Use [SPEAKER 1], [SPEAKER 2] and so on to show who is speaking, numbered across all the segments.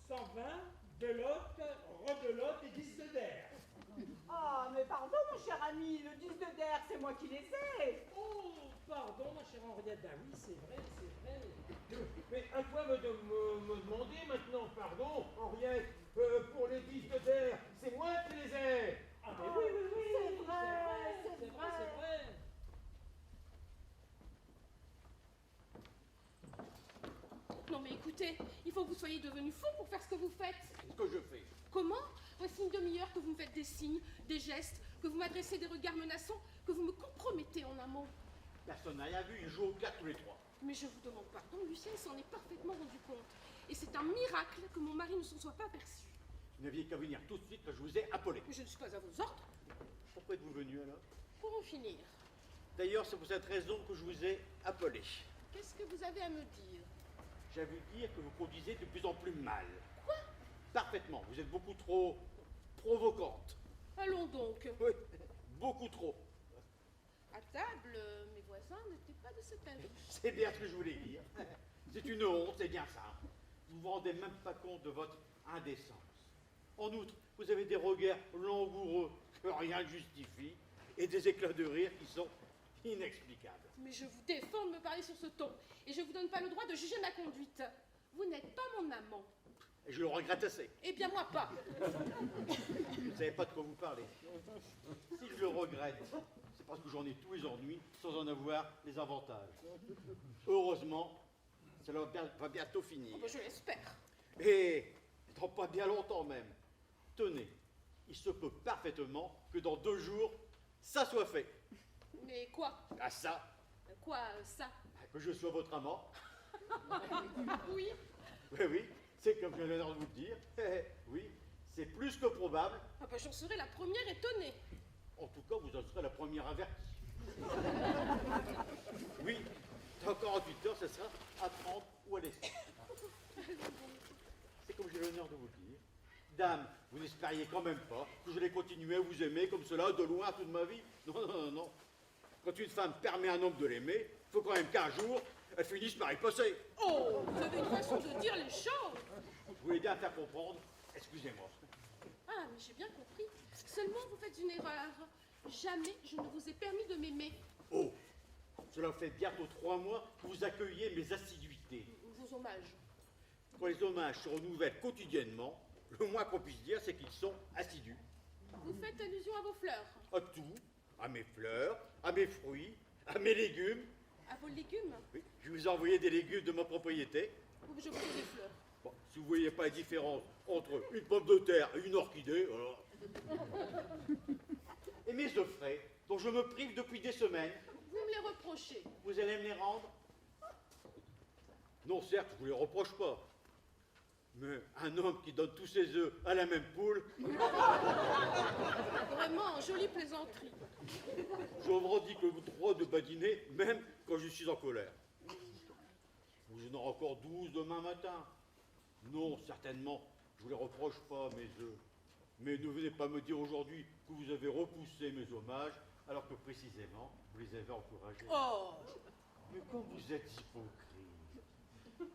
[SPEAKER 1] 120, Delotte, rebelote et 10 de der.
[SPEAKER 2] Ah, mais pardon, mon cher ami, le 10 de der, c'est moi qui les ai.
[SPEAKER 1] Oh, pardon, ma chère Henriette. Ah oui, c'est vrai, c'est vrai. Mais à quoi me demander maintenant, pardon, Henriette, pour les 10 de der, c'est moi qui les ai. Ah, mais oui, oui, oui.
[SPEAKER 2] C'est vrai,
[SPEAKER 1] c'est vrai, c'est vrai.
[SPEAKER 3] Non mais écoutez, il faut que vous soyez devenu fou pour faire ce que vous faites.
[SPEAKER 1] Qu'est-ce que je fais?
[SPEAKER 3] Comment? Voici une demi-heure que vous me faites des signes, des gestes, que vous m'adressez des regards menaçants, que vous me compromettez en un mot.
[SPEAKER 1] Personne n'a rien vu, ils jouent au 4 tous les trois.
[SPEAKER 3] Mais je vous demande pardon, Lucien s'en est parfaitement rendu compte. Et c'est un miracle que mon mari ne s'en soit pas aperçu.
[SPEAKER 1] Vous n'aviez qu'à venir tout de suite que je vous ai appelé.
[SPEAKER 3] Mais je ne suis pas à vos ordres.
[SPEAKER 1] Pourquoi êtes-vous venu alors?
[SPEAKER 3] Pour en finir,
[SPEAKER 1] D'ailleurs, c'est pour cette raison que je vous ai appelé.
[SPEAKER 3] qu'est-ce que vous avez à me dire?
[SPEAKER 1] J'ai vu dire que vous conduisez de plus en plus mal.
[SPEAKER 3] Quoi?
[SPEAKER 1] Parfaitement, vous êtes beaucoup trop provocante.
[SPEAKER 3] Allons donc.
[SPEAKER 1] Oui, beaucoup trop.
[SPEAKER 3] À table, mes voisins n'étaient pas de cet avis.
[SPEAKER 1] C'est bien ce que je voulais dire. C'est une honte, c'est bien ça. Vous ne vous rendez même pas compte de votre indécence. En outre, vous avez des regards langoureux que rien ne justifie et des éclats de rire qui sont inexplicables.
[SPEAKER 3] Mais je vous défends de me parler sur ce ton, et je ne vous donne pas le droit de juger ma conduite. Vous n'êtes pas mon amant.
[SPEAKER 1] Et je le regrette assez.
[SPEAKER 3] Eh bien, moi pas.
[SPEAKER 1] Vous ne savez pas de quoi vous parlez. Si je le regrette, c'est parce que j'en ai tous les ennuis sans en avoir les avantages. Heureusement, cela va bientôt finir.
[SPEAKER 3] Oh, ben, je l'espère.
[SPEAKER 1] Et dans pas bien longtemps même. Tenez, il se peut parfaitement que dans 2 jours, ça soit fait.
[SPEAKER 3] Mais quoi?
[SPEAKER 1] Ah ça,
[SPEAKER 3] Quoi, ça?
[SPEAKER 1] que je sois votre amant.
[SPEAKER 3] Oui.
[SPEAKER 1] Oui, oui, c'est comme je viens de vous le dire. Oui, c'est plus que probable.
[SPEAKER 3] Ah ben, j'en serai la première étonnée.
[SPEAKER 1] En tout cas, vous en serez la première avertie. Oui, dans 48 heures, ce sera à 30 ou à l'essai. C'est comme j'ai l'honneur de vous le dire. Dame, vous n'espériez quand même pas que je vais continuer à vous aimer comme cela de loin toute ma vie. Non, non, non, non. Quand une femme permet à un homme de l'aimer, il faut quand même qu'un jour, elle finisse par y passer.
[SPEAKER 3] Oh, vous avez une façon de dire les choses.
[SPEAKER 1] Vous voulez bien faire comprendre. Excusez-moi.
[SPEAKER 3] Ah, mais j'ai bien compris. Seulement, vous faites une erreur. Jamais je ne vous ai permis de m'aimer.
[SPEAKER 1] Oh, cela fait bientôt 3 mois que vous accueillez mes assiduités.
[SPEAKER 3] Vos hommages.
[SPEAKER 1] Quand les hommages se renouvellent quotidiennement, le moins qu'on puisse dire, c'est qu'ils sont assidus.
[SPEAKER 3] Vous faites allusion à vos fleurs.
[SPEAKER 1] À tout, à mes fleurs, à mes fruits, à mes légumes.
[SPEAKER 3] À vos légumes.
[SPEAKER 1] Oui, je vous ai envoyé des légumes de ma propriété.
[SPEAKER 3] Je vous fais des fleurs.
[SPEAKER 1] Bon, si vous ne voyez pas la différence entre une pomme de terre et une orchidée, alors... Et mes œufs frais, dont je me prive depuis des semaines,
[SPEAKER 3] Vous me les reprochez.
[SPEAKER 1] vous allez me les rendre? Non, certes, je ne vous les reproche pas. Mais un homme qui donne tous ses œufs à la même poule,
[SPEAKER 3] Vraiment, jolie plaisanterie.
[SPEAKER 1] je revendique le droit de badiner, même quand je suis en colère. Vous en aurez encore 12 demain matin. Non, certainement, je ne vous les reproche pas, mes œufs. Mais ne venez pas me dire aujourd'hui que vous avez repoussé mes hommages, alors que précisément, vous les avez encouragés.
[SPEAKER 3] Oh,
[SPEAKER 1] Mais comme vous êtes hypocrite,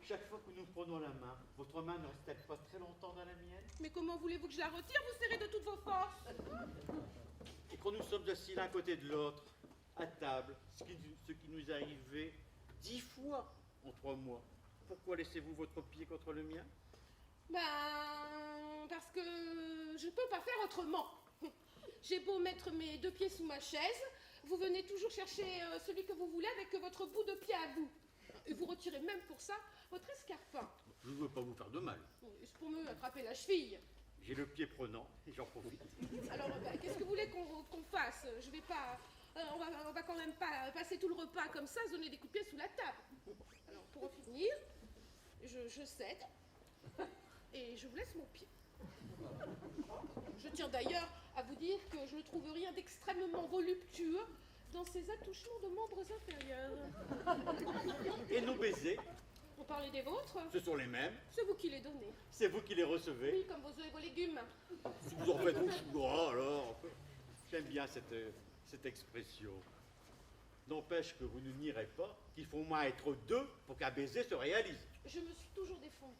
[SPEAKER 1] chaque fois que nous prenons la main, votre main ne reste-t-elle pas très longtemps dans la mienne?
[SPEAKER 3] mais comment voulez-vous que je la retire? Vous serrez de toutes vos forces.
[SPEAKER 1] Et quand nous sommes assis l'un côté de l'autre, à table, ce qui nous est arrivé 10 fois en 3 mois, pourquoi laissez-vous votre pied contre le mien?
[SPEAKER 3] Ben, parce que je ne peux pas faire autrement. J'ai beau mettre mes 2 pieds sous ma chaise, vous venez toujours chercher celui que vous voulez avec votre bout de pied à vous. Et vous retirez même pour ça votre escarpin.
[SPEAKER 1] Je ne veux pas vous faire de mal.
[SPEAKER 3] C'est pour me attraper la cheville.
[SPEAKER 1] J'ai le pied prenant et j'en profite.
[SPEAKER 3] Alors, ben, qu'est-ce que vous voulez qu'on fasse? Je vais pas... on va quand même pas passer tout le repas comme ça, se donner des coups de pied sous la table. Alors, pour en finir, je cède et je vous laisse mon pied. Je tiens d'ailleurs à vous dire que je ne trouve rien d'extrêmement voluptueux dans ces attouchements de membres inférieurs.
[SPEAKER 1] Et nos baisers,
[SPEAKER 3] On parlait des vôtres?
[SPEAKER 1] ce sont les mêmes.
[SPEAKER 3] C'est vous qui les donnez.
[SPEAKER 1] C'est vous qui les recevez.
[SPEAKER 3] Oui, comme vos œufs et vos légumes.
[SPEAKER 1] Si vous en faites vos choux gras, alors... J'aime bien cette expression. N'empêche que vous ne nierez pas qu'il faut au moins être 2 pour qu'un baiser se réalise.
[SPEAKER 3] Je me suis toujours défendue.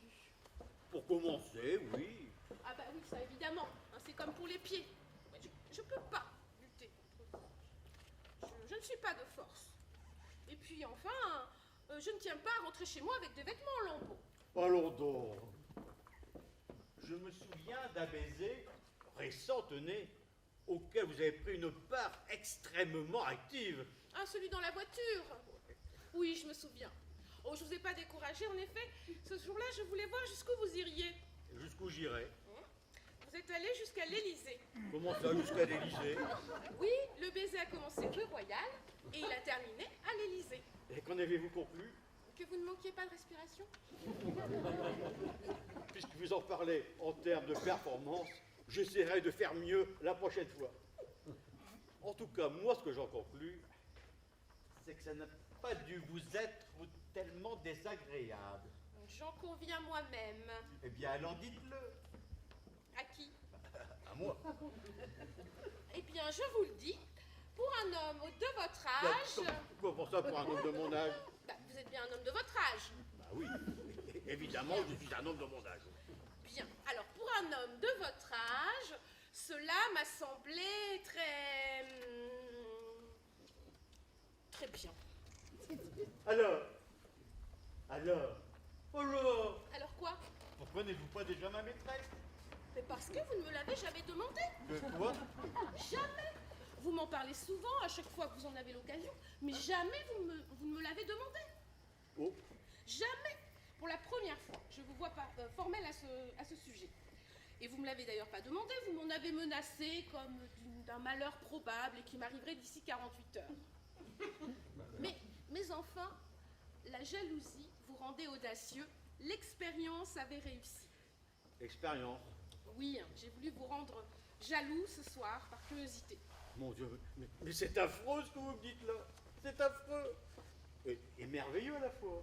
[SPEAKER 1] Pour commencer, oui.
[SPEAKER 3] Ah bah oui, ça évidemment. Hein, c'est comme pour les pieds. Mais je peux pas lutter contre ça. Je ne suis pas de force. Et puis enfin, je ne tiens pas à rentrer chez moi avec des vêtements en lambeaux.
[SPEAKER 1] Allons donc. Je me souviens d'un baiser récent, tenez, auquel vous avez pris une part extrêmement active.
[SPEAKER 3] Ah, celui dans la voiture. Oui, je me souviens. Oh, je vous ai pas découragé, en effet. Ce jour-là, je voulais voir jusqu'où vous iriez.
[SPEAKER 1] Jusqu'où j'irai?
[SPEAKER 3] Vous êtes allé jusqu'à l'Élysée.
[SPEAKER 1] Comment ça, jusqu'à l'Élysée?
[SPEAKER 3] Oui, le baiser a commencé rue Royale et il a terminé à l'Élysée.
[SPEAKER 1] Et qu'en avez-vous conclu?
[SPEAKER 3] Que vous ne manquiez pas de respiration?
[SPEAKER 1] Puisque vous en parlez en termes de performance, j'essaierai de faire mieux la prochaine fois. En tout cas, moi, ce que j'en conclus, c'est que ça n'a pas dû vous être tellement désagréable.
[SPEAKER 3] J'en conviens moi-même.
[SPEAKER 1] Eh bien, alors dites-le.
[SPEAKER 3] À qui?
[SPEAKER 1] À moi.
[SPEAKER 3] Eh bien, je vous le dis, pour un homme de votre âge...
[SPEAKER 1] Comment ça, pour un homme de mon âge?
[SPEAKER 3] Bah, vous êtes bien un homme de votre âge.
[SPEAKER 1] Bah oui, évidemment, je suis un homme de mon âge.
[SPEAKER 3] Bien, alors pour un homme de votre âge, cela m'a semblé très... très bien.
[SPEAKER 1] Alors,
[SPEAKER 3] Alors quoi?
[SPEAKER 1] pourquoi n'êtes-vous pas déjà ma maîtresse?
[SPEAKER 3] Mais parce que vous ne me l'avez jamais demandé.
[SPEAKER 1] De quoi?
[SPEAKER 3] Jamais. Vous m'en parlez souvent à chaque fois que vous en avez l'occasion, mais jamais vous ne me l'avez demandé.
[SPEAKER 1] Oh,
[SPEAKER 3] Jamais. Pour la première fois, je vous vois pas formelle à ce sujet. Et vous me l'avez d'ailleurs pas demandé, vous m'en avez menacé comme d'un malheur probable et qui m'arriverait d'ici 48 heures. Mais enfin, la jalousie vous rendait audacieux, l'expérience avait réussi.
[SPEAKER 1] expérience.
[SPEAKER 3] Oui, j'ai voulu vous rendre jaloux ce soir par curiosité.
[SPEAKER 1] Mon Dieu, mais c'est affreux ce que vous me dites là. C'est affreux. Et merveilleux à la fois.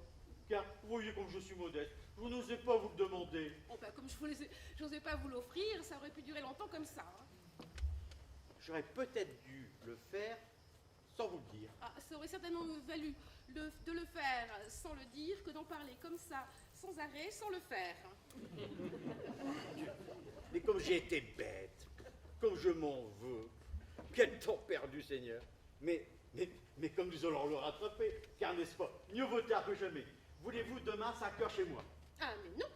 [SPEAKER 1] Car vous voyez comme je suis modeste. Vous n'osez pas vous le demander.
[SPEAKER 3] Oh bah comme je n'osais pas vous l'offrir, ça aurait pu durer longtemps comme ça. Hein.
[SPEAKER 1] J'aurais peut-être dû le faire sans vous le dire.
[SPEAKER 3] Ah, ça aurait certainement valu de le faire sans le dire que d'en parler comme ça, sans arrêt, sans le faire.
[SPEAKER 1] Mais comme j'ai été bête, comme je m'en veux, quel temps perdu, Seigneur. Mais comme nous allons le rattraper, car n'est-ce pas, mieux vaut tard que jamais. Voulez-vous demain 5 heures chez moi?
[SPEAKER 3] Ah mais non,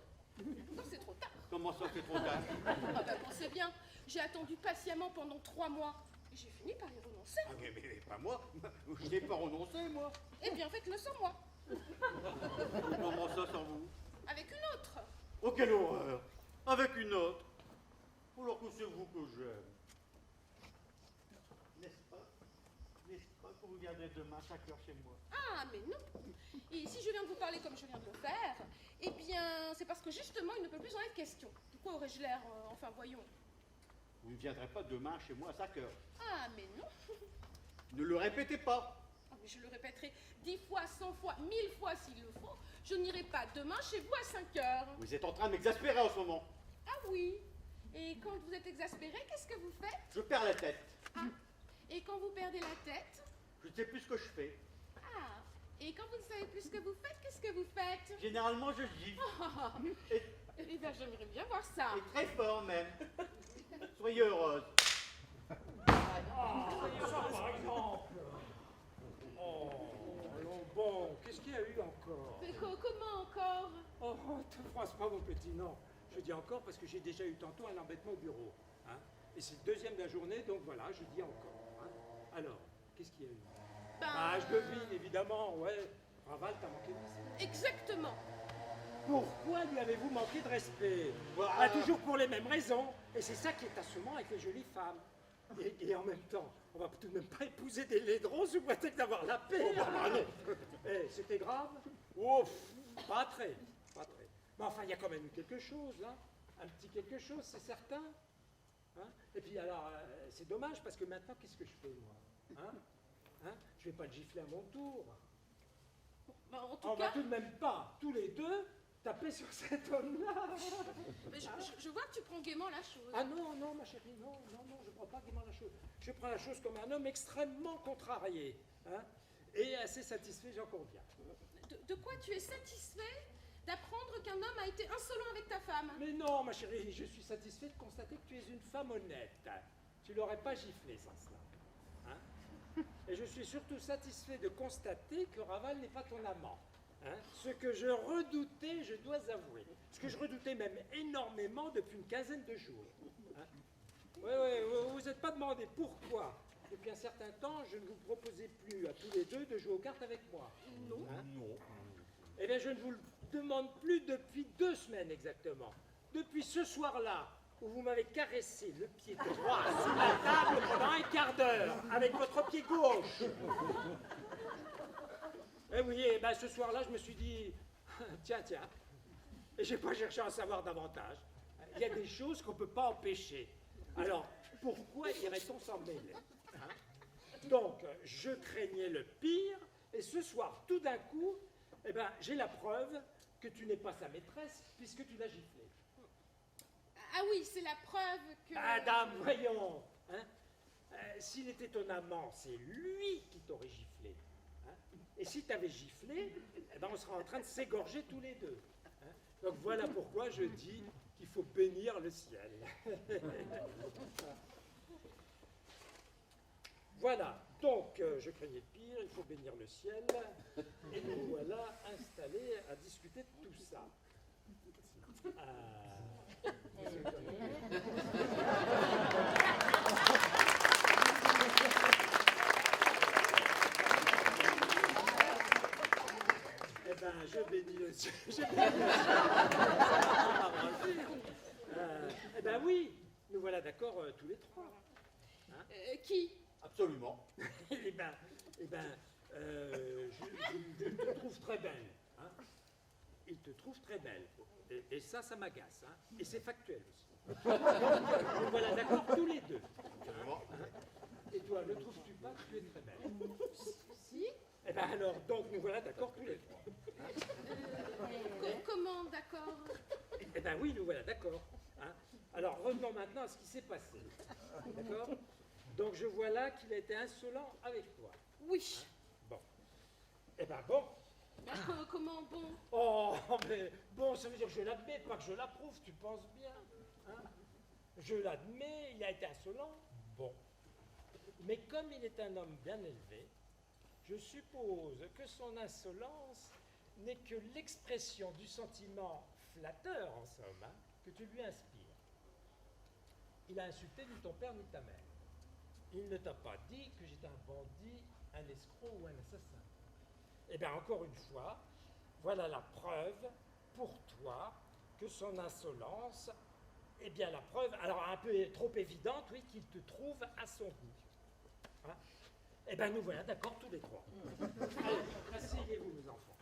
[SPEAKER 3] non c'est trop tard.
[SPEAKER 1] Comment ça, c'est trop tard?
[SPEAKER 3] Ah bah pensez bien, j'ai attendu patiemment pendant 3 mois et j'ai fini par y renoncer.
[SPEAKER 1] Ah, mais pas moi. Je n'ai pas renoncé, moi.
[SPEAKER 3] Eh bien faites-le sans moi,
[SPEAKER 1] Comment ça, sans vous?
[SPEAKER 3] avec une autre.
[SPEAKER 1] Oh, quelle horreur! Avec une autre. Alors que c'est vous que j'aime. N'est-ce pas? N'est-ce pas que vous viendrez demain 5 heures chez moi?
[SPEAKER 3] Ah mais non. Et si je viens de vous parler comme je viens de le faire, eh bien c'est parce que justement il ne peut plus en être question. De quoi aurais-je l'air, enfin voyons.
[SPEAKER 1] Vous ne viendrez pas demain chez moi à 5 heures.
[SPEAKER 3] Ah mais non.
[SPEAKER 1] Ne le répétez pas.
[SPEAKER 3] Ah, mais je le répéterai 10 fois, 100 fois, 1000 fois s'il le faut. Je n'irai pas demain chez vous à 5 heures.
[SPEAKER 1] Vous êtes en train de m'exaspérer en ce moment.
[SPEAKER 3] Ah oui. Et quand vous êtes exaspéré, qu'est-ce que vous faites?
[SPEAKER 1] Je perds la tête.
[SPEAKER 3] Ah. Et quand vous perdez la tête?
[SPEAKER 1] Je ne sais plus ce que je fais.
[SPEAKER 3] Ah. Et quand vous ne savez plus ce que vous faites, qu'est-ce que vous faites?
[SPEAKER 1] Généralement, je gifle. Et,
[SPEAKER 3] Eh bien, j'aimerais bien voir ça.
[SPEAKER 1] et très fort même. Soyez heureuse.
[SPEAKER 4] Ça, par exemple. Oh, allons bon, qu'est-ce qu'il y a eu encore?
[SPEAKER 3] Mais comment encore?
[SPEAKER 4] Oh, te froisse pas, mon petit, non. Je dis encore parce que j'ai déjà eu tantôt un embêtement au bureau. Hein, et c'est le deuxième de la journée, donc voilà, je dis encore. Hein. Alors, qu'est-ce qu'il y a eu? Ah, je devine, évidemment, ouais. Raval, t'as manqué de respect.
[SPEAKER 3] Exactement.
[SPEAKER 4] Pourquoi lui avez-vous manqué de respect?
[SPEAKER 1] Voilà.
[SPEAKER 4] Ah, toujours pour les mêmes raisons. Et c'est ça qui est assommant avec les jolies femmes. Et en même temps, on va tout de même pas épouser des laidrons sous prétexte d'avoir la paix.
[SPEAKER 1] Oh, bah, non.
[SPEAKER 4] Eh, c'était grave?
[SPEAKER 1] Ouf.
[SPEAKER 4] Pas très, pas très. Mais enfin, il y a quand même eu quelque chose, hein. Un petit quelque chose, c'est certain. Hein? Et puis alors, c'est dommage parce que maintenant, qu'est-ce que je fais, moi? Hein? Je vais pas le gifler à mon tour.
[SPEAKER 3] Bah, en tout
[SPEAKER 4] On va
[SPEAKER 3] cas,
[SPEAKER 4] tout de même pas, tous les deux, taper sur cet homme-là.
[SPEAKER 3] mais je vois que tu prends gaiement la chose.
[SPEAKER 4] Ah non, non, ma chérie, non, non, non, je prends pas gaiement la chose. Je prends la chose comme un homme extrêmement contrarié. Hein? Et assez satisfait, j'en conviens.
[SPEAKER 3] De quoi tu es satisfait? d'apprendre qu'un homme a été insolent avec ta femme.
[SPEAKER 4] Mais non, ma chérie, je suis satisfait de constater que tu es une femme honnête. Tu l'aurais pas giflé sans cela. Hein? Et je suis surtout satisfait de constater que Raval n'est pas ton amant. Hein? Ce que je redoutais, je dois avouer. Ce que je redoutais même énormément depuis une quinzaine de jours. Hein? Oui, vous n'êtes pas demandé pourquoi. Depuis un certain temps, je ne vous proposais plus à tous les deux de jouer aux cartes avec moi.
[SPEAKER 3] Non.
[SPEAKER 4] Hein?
[SPEAKER 1] Non.
[SPEAKER 4] Eh bien, je ne vous le demande plus depuis 2 semaines exactement. Depuis ce soir-là, où vous m'avez caressé le pied droit sous la table pendant un quart d'heure, avec votre pied gauche. Eh oui, eh ben, ce soir-là, je me suis dit, tiens, et j'ai pas cherché à en savoir davantage. Il y a des choses qu'on ne peut pas empêcher. Alors, pourquoi irait-on s'en mêler? Hein? Donc, je craignais le pire, et ce soir, tout d'un coup, eh ben, j'ai la preuve que tu n'es pas sa maîtresse, puisque tu l'as giflée.
[SPEAKER 3] Ah oui, c'est la preuve que...
[SPEAKER 4] Madame, voyons, hein? S'il était ton amant, c'est lui qui t'aurait giflé. Hein? Et si t'avais giflé, eh ben, on serait en train de s'égorger tous les deux. Hein? Donc voilà pourquoi je dis qu'il faut bénir le ciel. Voilà, donc je craignais le pire, il faut bénir le ciel, et nous voilà installés à discuter de tout ça. Eh ben, je bénis le ciel. Eh ben oui, nous voilà d'accord tous les trois. Hein?
[SPEAKER 3] Qui?
[SPEAKER 1] Absolument.
[SPEAKER 4] je te trouve très belle. Hein? Il te trouve très belle. Et ça m'agace. Hein? Et c'est factuel aussi. Donc, voilà, d'accord, tous les deux.
[SPEAKER 1] Absolument.
[SPEAKER 4] Et toi, ne trouves-tu pas que tu es très belle?
[SPEAKER 3] Si?
[SPEAKER 4] Eh bien alors, donc nous voilà d'accord tous les trois.
[SPEAKER 3] Comment d'accord?
[SPEAKER 4] Eh bien oui, nous voilà d'accord. Hein? Alors revenons maintenant à ce qui s'est passé. D'accord? Donc je vois là qu'il a été insolent avec toi.
[SPEAKER 3] Oui.
[SPEAKER 4] Hein? Bon. Eh bien bon.
[SPEAKER 3] Comment bon?
[SPEAKER 4] Oh, mais bon, ça veut dire que je l'admets, pas que je l'approuve, tu penses bien. Hein? Je l'admets, il a été insolent. Bon. Mais comme il est un homme bien élevé, je suppose que son insolence n'est que l'expression du sentiment flatteur, en somme, hein, que tu lui inspires. Il a insulté ni ton père ni ta mère. Il ne t'a pas dit que j'étais un bandit, un escroc ou un assassin. Eh bien, encore une fois, voilà la preuve pour toi que son insolence, eh bien la preuve, alors un peu trop évidente, oui, qu'il te trouve à son goût. Hein? Eh bien, nous voilà d'accord tous les trois. Allez, asseyez-vous, mes enfants.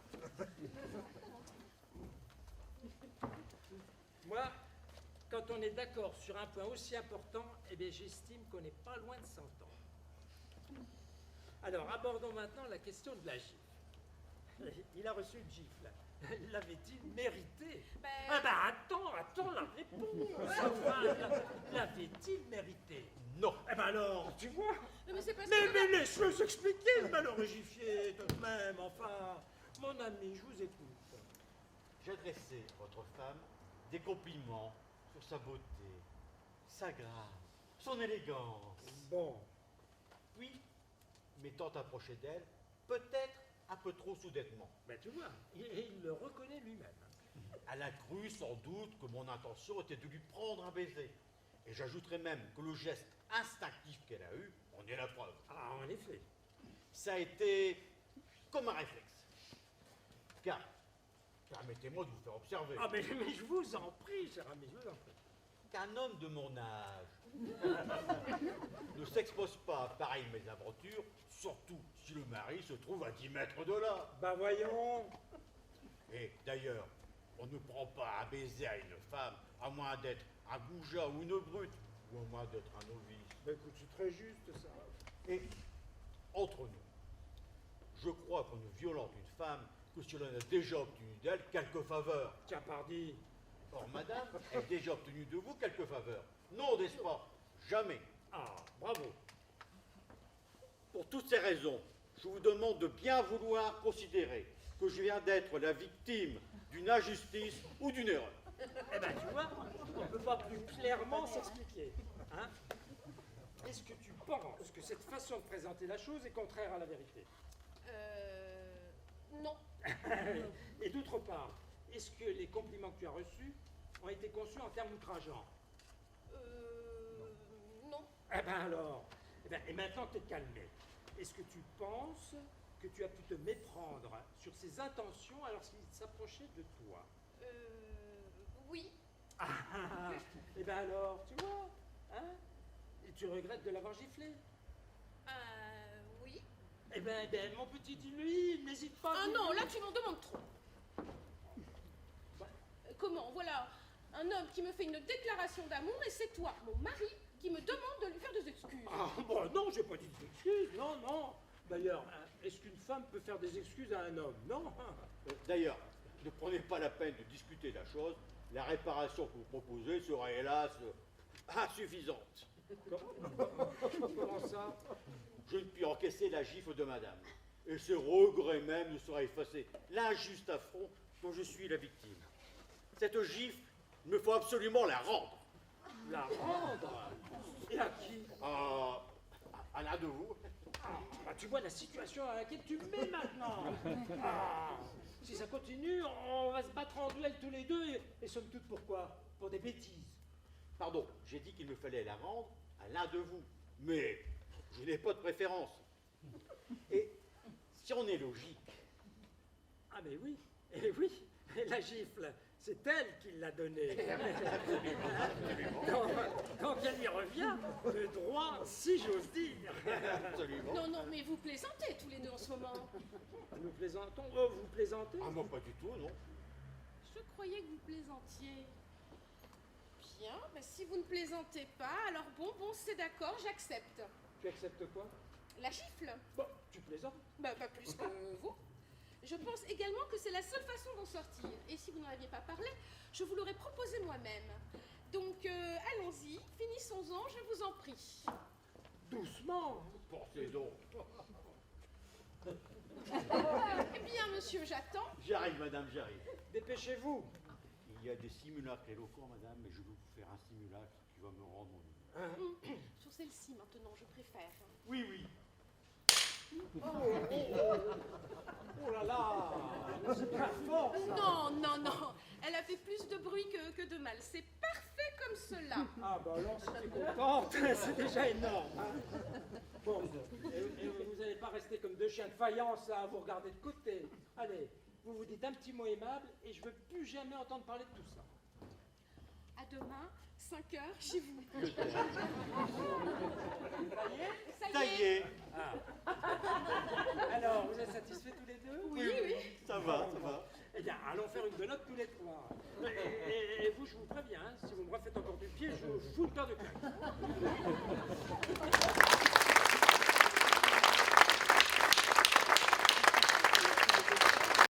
[SPEAKER 4] Moi, quand on est d'accord sur un point aussi important, eh bien, j'estime qu'on n'est pas loin de s'entendre. Alors, abordons maintenant la question de la gifle. Il a reçu une gifle. L'avait-il mérité? Ah ben attends la réponse. Enfin, l'avait-il mérité?
[SPEAKER 1] Non.
[SPEAKER 4] Eh ben alors, tu vois.
[SPEAKER 3] Mais c'est parce
[SPEAKER 4] Mais
[SPEAKER 3] que...
[SPEAKER 4] laisse-le s'expliquer, le malheureux tout de même. Enfin, mon ami, je vous écoute.
[SPEAKER 1] J'adressais à votre femme des compliments sur sa beauté, sa grâce, son élégance.
[SPEAKER 4] Bon.
[SPEAKER 1] Puis, m'étant approché d'elle, peut-être un peu trop soudainement.
[SPEAKER 4] Ben tu vois, il le reconnaît lui-même.
[SPEAKER 1] Elle a cru sans doute que mon intention était de lui prendre un baiser. Et j'ajouterais même que le geste instinctif qu'elle a eu en est la preuve.
[SPEAKER 4] Ah, en effet.
[SPEAKER 1] Ça a été comme un réflexe. Car, permettez-moi de vous faire observer
[SPEAKER 4] Ah, mais je vous en prie, cher ami, je vous en prie.
[SPEAKER 1] qu'un homme de mon âge ne s'expose pas à pareille mésaventure, surtout si le mari se trouve à 10 mètres de là.
[SPEAKER 4] Ben voyons.
[SPEAKER 1] Et d'ailleurs, on ne prend pas un baiser à une femme à moins d'être un goujat ou une brute, ou à moins d'être un novice.
[SPEAKER 4] Ben écoute, c'est très juste ça.
[SPEAKER 1] Et, entre nous, je crois qu'on ne violente une femme que si l'on a déjà obtenu d'elle quelques faveurs.
[SPEAKER 4] Tiens, pardi.
[SPEAKER 1] Or, madame a déjà obtenu de vous quelques faveurs. Non, n'est-ce pas? Jamais.
[SPEAKER 4] Ah, bravo.
[SPEAKER 1] Pour toutes ces raisons, je vous demande de bien vouloir considérer que je viens d'être la victime d'une injustice ou d'une erreur.
[SPEAKER 4] Eh ben, tu vois, on ne peut pas plus clairement s'expliquer. Hein? Est-ce que tu penses que cette façon de présenter la chose est contraire à la vérité?
[SPEAKER 3] Non.
[SPEAKER 4] Et d'autre part, est-ce que les compliments que tu as reçus ont été conçus en termes outrageants?
[SPEAKER 3] Non.
[SPEAKER 4] Eh ben alors, et maintenant que tu es calmé, est-ce que tu penses que tu as pu te méprendre sur ses intentions alors qu'il s'approchait de toi?
[SPEAKER 3] Oui.
[SPEAKER 4] Et ben alors, tu vois, hein? Et tu regrettes de l'avoir giflé?
[SPEAKER 3] Oui.
[SPEAKER 4] Eh ben, mon petit lui, n'hésite pas.
[SPEAKER 3] Ah non, là tu m'en demandes trop.
[SPEAKER 4] Bah.
[SPEAKER 3] Comment? Voilà, un homme qui me fait une déclaration d'amour et c'est toi, mon mari, qui me demande de lui faire des excuses.
[SPEAKER 4] Ah bon, non, j'ai pas dit des excuses, non, non. D'ailleurs, hein, est-ce qu'une femme peut faire des excuses à un homme? Non.
[SPEAKER 1] D'ailleurs, ne prenez pas la peine de discuter la chose. La réparation que vous proposez sera hélas insuffisante.
[SPEAKER 4] Comment ça?
[SPEAKER 1] Je ne puis encaisser la gifle de madame. Et ce regret même ne sera effacé l'injuste affront dont je suis la victime. Cette gifle, il me faut absolument la rendre.
[SPEAKER 4] La rendre? Et à qui?
[SPEAKER 1] À l'un de vous.
[SPEAKER 4] Bah, tu vois la situation à laquelle tu me mets maintenant. Si ça continue, on va se battre en duel tous les deux et somme toute pourquoi? Pour des bêtises.
[SPEAKER 1] Pardon, j'ai dit qu'il me fallait la rendre à l'un de vous. Mais je n'ai pas de préférence. Et si on est logique.
[SPEAKER 4] Ah mais oui, et oui, la gifle, c'est elle qui l'a donnée. Donc elle y revient de droit, si j'ose dire.
[SPEAKER 1] Absolument.
[SPEAKER 3] Non, non, mais vous plaisantez tous les deux en ce moment.
[SPEAKER 4] Nous plaisantons? Oh, vous plaisantez?
[SPEAKER 1] Ah non, pas du tout, non.
[SPEAKER 3] Je croyais que vous plaisantiez. Bien, bah, si vous ne plaisantez pas, alors bon, c'est d'accord, j'accepte.
[SPEAKER 4] Tu acceptes quoi?
[SPEAKER 3] La gifle?
[SPEAKER 4] Bon, tu plaisantes?
[SPEAKER 3] Bah, pas plus que vous. Je pense également que c'est la seule façon d'en sortir. Et si vous n'en aviez pas parlé, je vous l'aurais proposé moi-même. Donc, allons-y, finissons-en, je vous en prie.
[SPEAKER 4] Doucement.
[SPEAKER 1] Pensez donc.
[SPEAKER 3] Eh bien, monsieur, j'attends.
[SPEAKER 1] J'arrive, madame, j'arrive.
[SPEAKER 4] Dépêchez-vous.
[SPEAKER 1] Il y a des simulacres éloquents, madame, mais je vais vous faire un simulacre qui va me rendre mon idée.
[SPEAKER 3] Sur celle-ci, maintenant, je préfère.
[SPEAKER 1] Oui, oui.
[SPEAKER 4] Oh là là, c'est pas fort ça.
[SPEAKER 3] Non, non, non. Elle a fait plus de bruit que de mal. C'est parfait comme cela.
[SPEAKER 4] Ah bah alors si t'es contente, c'est déjà énorme. Hein. Bon, et vous n'allez pas rester comme deux chiens de faïence là, à vous regarder de côté. Allez, vous vous dites un petit mot aimable et je veux plus jamais entendre parler de tout ça.
[SPEAKER 3] À demain, 5 heures, chez vous.
[SPEAKER 4] Ça y est?
[SPEAKER 1] Ça y est.
[SPEAKER 4] Ah. Alors, vous êtes satisfaits tous les deux?
[SPEAKER 3] Oui, oui.
[SPEAKER 1] Ça va, ça va.
[SPEAKER 4] Eh bien, allons faire une belote tous les trois. Et vous, je vous préviens, hein, si vous me refaites encore du pied, je vous fous le cœur de cœur.